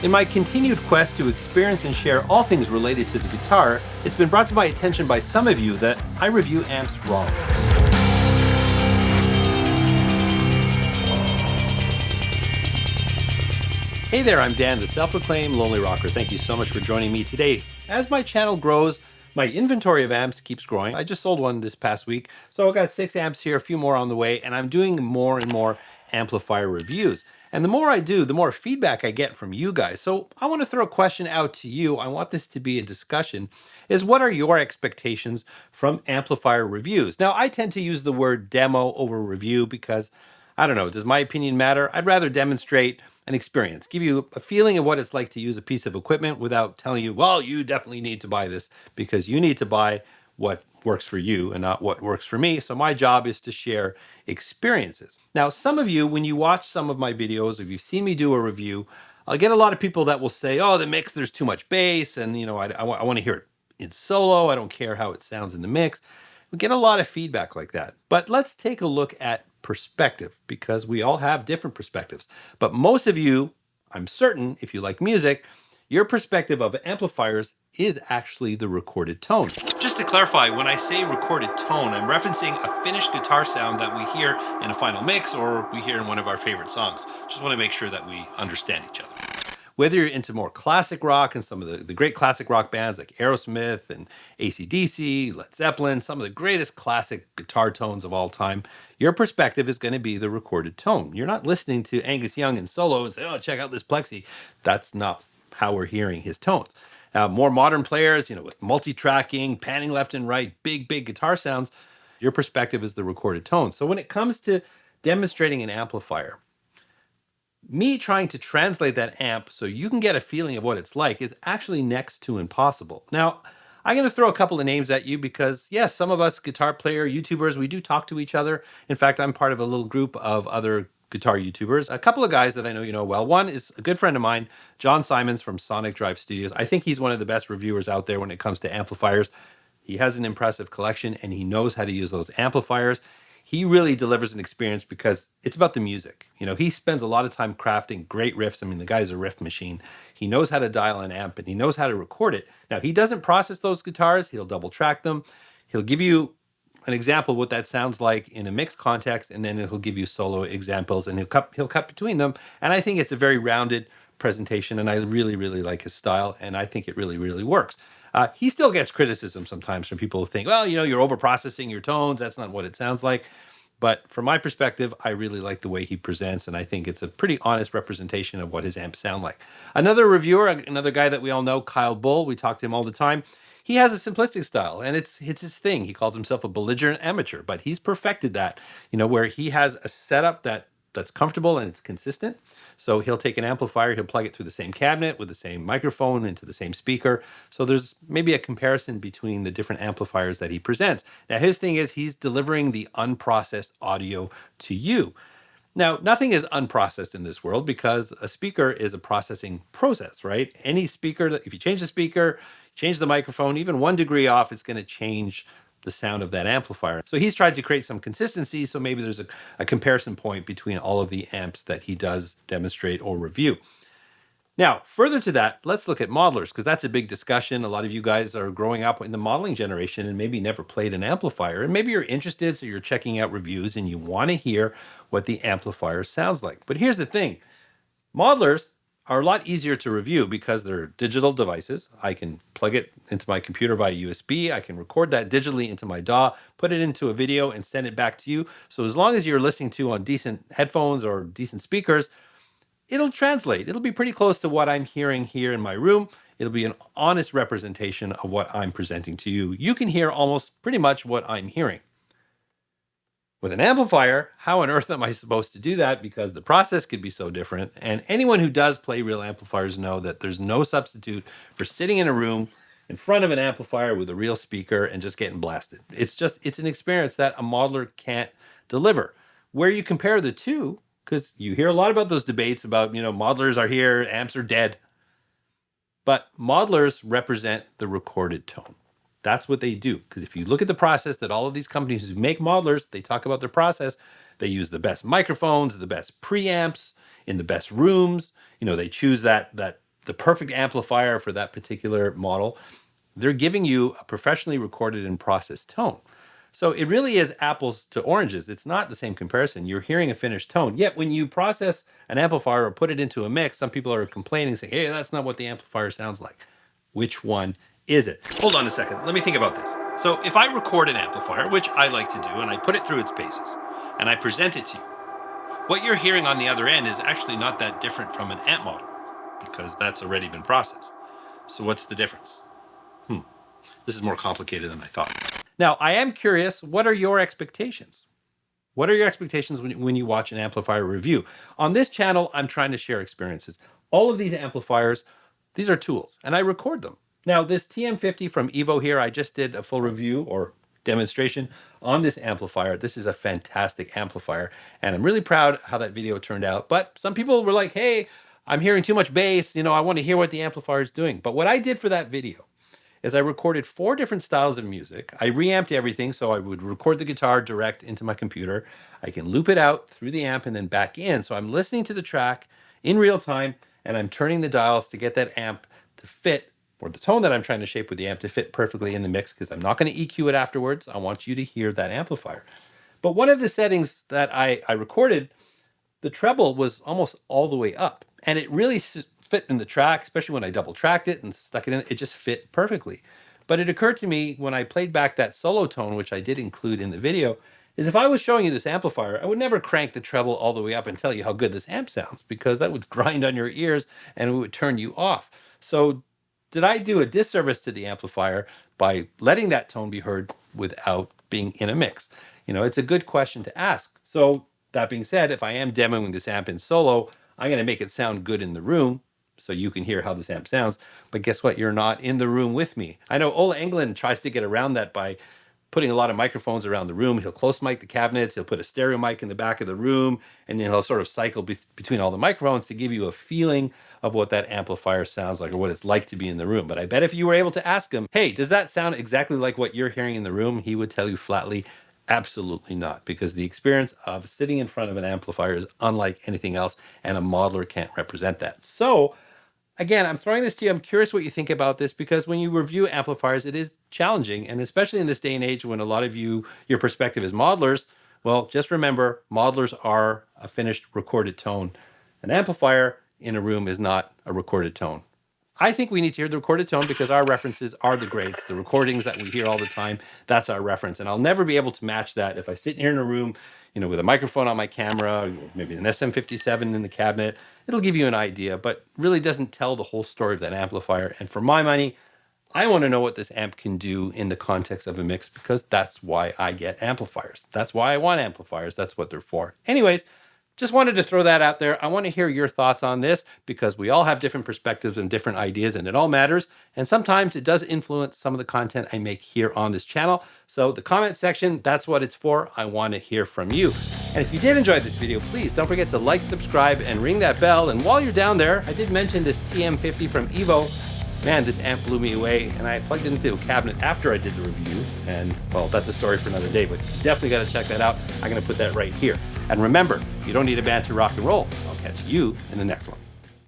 In my continued quest to experience and share all things related to the guitar, it's been brought to my attention by some of you that I review amps wrong. Hey there, I'm Dan, the self-proclaimed Lonely Rocker. Thank you so much for joining me today. As my channel grows, my inventory of amps keeps growing. I just sold one this past week, so I got 6 amps here, a few more on the way, and I'm doing more and more amplifier reviews. And the more I do, the more feedback I get from you guys. So I want to throw a question out to you. I want this to be a discussion, is what are your expectations from amplifier reviews? Now, I tend to use the word demo over review because, I don't know, does my opinion matter? I'd rather demonstrate an experience, give you a feeling of what it's like to use a piece of equipment without telling you, well, you definitely need to buy this, because you need to buy what works for you and not what works for me. So my job is to share experiences. Now, some of you, when you watch some of my videos, if you've seen me do a review, I'll get a lot of people that will say, oh, the mix, there's too much bass, and I want to hear it in solo. I don't care how it sounds in the mix. We get a lot of feedback like that. But let's take a look at perspective, because we all have different perspectives. But most of you, I'm certain, if you like music, your perspective of amplifiers is actually the recorded tone. Just to clarify, when I say recorded tone, I'm referencing a finished guitar sound that we hear in a final mix or we hear in one of our favorite songs. Just want to make sure that we understand each other. Whether you're into more classic rock and some of the great classic rock bands like Aerosmith and AC/DC, Led Zeppelin, some of the greatest classic guitar tones of all time, your perspective is going to be the recorded tone. You're not listening to Angus Young in solo and say, oh, check out this plexi. That's not how we're hearing his tones. Now, more modern players, with multi-tracking, panning left and right, big guitar sounds, your perspective is the recorded tone. So when it comes to demonstrating an amplifier, me trying to translate that amp so you can get a feeling of what it's like is actually next to impossible. Now, I'm going to throw a couple of names at you because, yes, some of us guitar player YouTubers, we do talk to each other. In fact, I'm part of a little group of other guitar YouTubers. A couple of guys that I know you know well. One is a good friend of mine, John Simons from Sonic Drive Studios. I think he's one of the best reviewers out there when it comes to amplifiers. He has an impressive collection and he knows how to use those amplifiers. He really delivers an experience because it's about the music. He spends a lot of time crafting great riffs. I mean, the guy's a riff machine. He knows how to dial an amp and he knows how to record it. Now, he doesn't process those guitars. He'll double track them. He'll give you an example of what that sounds like in a mixed context, and then he'll give you solo examples and he'll cut between them. And I think it's a very rounded presentation, and I really, really like his style, and I think it really, really works. He still gets criticism sometimes from people who think, well, you're over-processing your tones. That's not what it sounds like. But from my perspective, I really like the way he presents, and I think it's a pretty honest representation of what his amps sound like. Another reviewer, another guy that we all know, Kyle Bull, we talk to him all the time. He has a simplistic style, and it's his thing. He calls himself a belligerent amateur, but he's perfected that, where he has a setup that's comfortable and it's consistent. So he'll take an amplifier, he'll plug it through the same cabinet with the same microphone into the same speaker. So there's maybe a comparison between the different amplifiers that he presents. Now, his thing is he's delivering the unprocessed audio to you. Now, nothing is unprocessed in this world because a speaker is a processing process, right? Any speaker, if you change the speaker, change the microphone, even 1 degree off, it's going to change the sound of that amplifier. So he's tried to create some consistency, so maybe there's a comparison point between all of the amps that he does demonstrate or review. Now, further to that, let's look at modelers, because that's a big discussion. A lot of you guys are growing up in the modeling generation and maybe never played an amplifier, and maybe you're interested, so you're checking out reviews and you want to hear what the amplifier sounds like. But here's the thing. Modelers are a lot easier to review because they're digital devices. I can plug it into my computer via USB. I can record that digitally into my DAW, put it into a video, and send it back to you. So as long as you're listening to on decent headphones or decent speakers, it'll translate. It'll be pretty close to what I'm hearing here in my room. It'll be an honest representation of what I'm presenting to you. You can hear almost pretty much what I'm hearing. With an amplifier, how on earth am I supposed to do that? Because the process could be so different. And anyone who does play real amplifiers know that there's no substitute for sitting in a room in front of an amplifier with a real speaker and just getting blasted. It's an experience that a modeler can't deliver. Where you compare the two, because you hear a lot about those debates about, modelers are here, amps are dead. But modelers represent the recorded tone. That's what they do. Because if you look at the process that all of these companies who make modelers, they talk about their process. They use the best microphones, the best preamps in the best rooms. They choose that the perfect amplifier for that particular model. They're giving you a professionally recorded and processed tone. So it really is apples to oranges. It's not the same comparison. You're hearing a finished tone. Yet when you process an amplifier or put it into a mix, some people are complaining, saying, hey, that's not what the amplifier sounds like. Which one is it? Hold on a second. Let me think about this. So if I record an amplifier, which I like to do, and I put it through its paces, and I present it to you, what you're hearing on the other end is actually not that different from an amp model, because that's already been processed. So what's the difference? This is more complicated than I thought. Now, I am curious, what are your expectations? What are your expectations when you watch an amplifier review? On this channel, I'm trying to share experiences. All of these amplifiers, these are tools, and I record them. Now, this TM50 from Evo here, I just did a full review or demonstration on this amplifier. This is a fantastic amplifier, and I'm really proud how that video turned out. But some people were like, hey, I'm hearing too much bass. You know, I want to hear what the amplifier is doing. But what I did for that video is I recorded 4 different styles of music. I reamped everything, so I would record the guitar direct into my computer. I can loop it out through the amp and then back in. So I'm listening to the track in real time, and I'm turning the dials to get that amp to fit, or the tone that I'm trying to shape with the amp to fit perfectly in the mix, because I'm not going to EQ it afterwards. I want you to hear that amplifier. But one of the settings that I recorded, the treble was almost all the way up, and it really fit in the track, especially when I double tracked it and stuck it in, it just fit perfectly. But it occurred to me when I played back that solo tone, which I did include in the video, is if I was showing you this amplifier, I would never crank the treble all the way up and tell you how good this amp sounds, because that would grind on your ears and it would turn you off. So did I do a disservice to the amplifier by letting that tone be heard without being in a mix? You know, it's a good question to ask. So that being said, if I am demoing this amp in solo, I'm going to make it sound good in the room, so you can hear how this amp sounds. But guess what? You're not in the room with me. I know Ola Englund tries to get around that by putting a lot of microphones around the room. He'll close mic the cabinets, he'll put a stereo mic in the back of the room, and then he'll sort of cycle between all the microphones to give you a feeling of what that amplifier sounds like or what it's like to be in the room. But I bet if you were able to ask him, hey, does that sound exactly like what you're hearing in the room? He would tell you flatly, absolutely not, because the experience of sitting in front of an amplifier is unlike anything else, and a modeler can't represent that. So again, I'm throwing this to you. I'm curious what you think about this, because when you review amplifiers, it is challenging. And especially in this day and age when a lot of your perspective is modelers, well, just remember, modelers are a finished recorded tone. An amplifier in a room is not a recorded tone. I think we need to hear the recorded tone because our references are the greats. The recordings that we hear all the time, that's our reference. And I'll never be able to match that if I sit here in a room, you know, with a microphone on my camera, maybe an SM57 in the cabinet. It'll give you an idea, but really doesn't tell the whole story of that amplifier. And for my money, I want to know what this amp can do in the context of a mix, because that's why I get amplifiers. That's why I want amplifiers. That's what they're for. Anyways, just wanted to throw that out there. I want to hear your thoughts on this, because we all have different perspectives and different ideas, and it all matters. And sometimes it does influence some of the content I make here on this channel. So the comment section, that's what it's for. I want to hear from you. And if you did enjoy this video, please don't forget to like, subscribe, and ring that bell. And while you're down there, I did mention this TM50 from Evo. Man, this amp blew me away, and I plugged it into a cabinet after I did the review. And well, that's a story for another day, but you definitely got to check that out. I'm going to put that right here. And remember, you don't need a band to rock and roll. I'll catch you in the next one.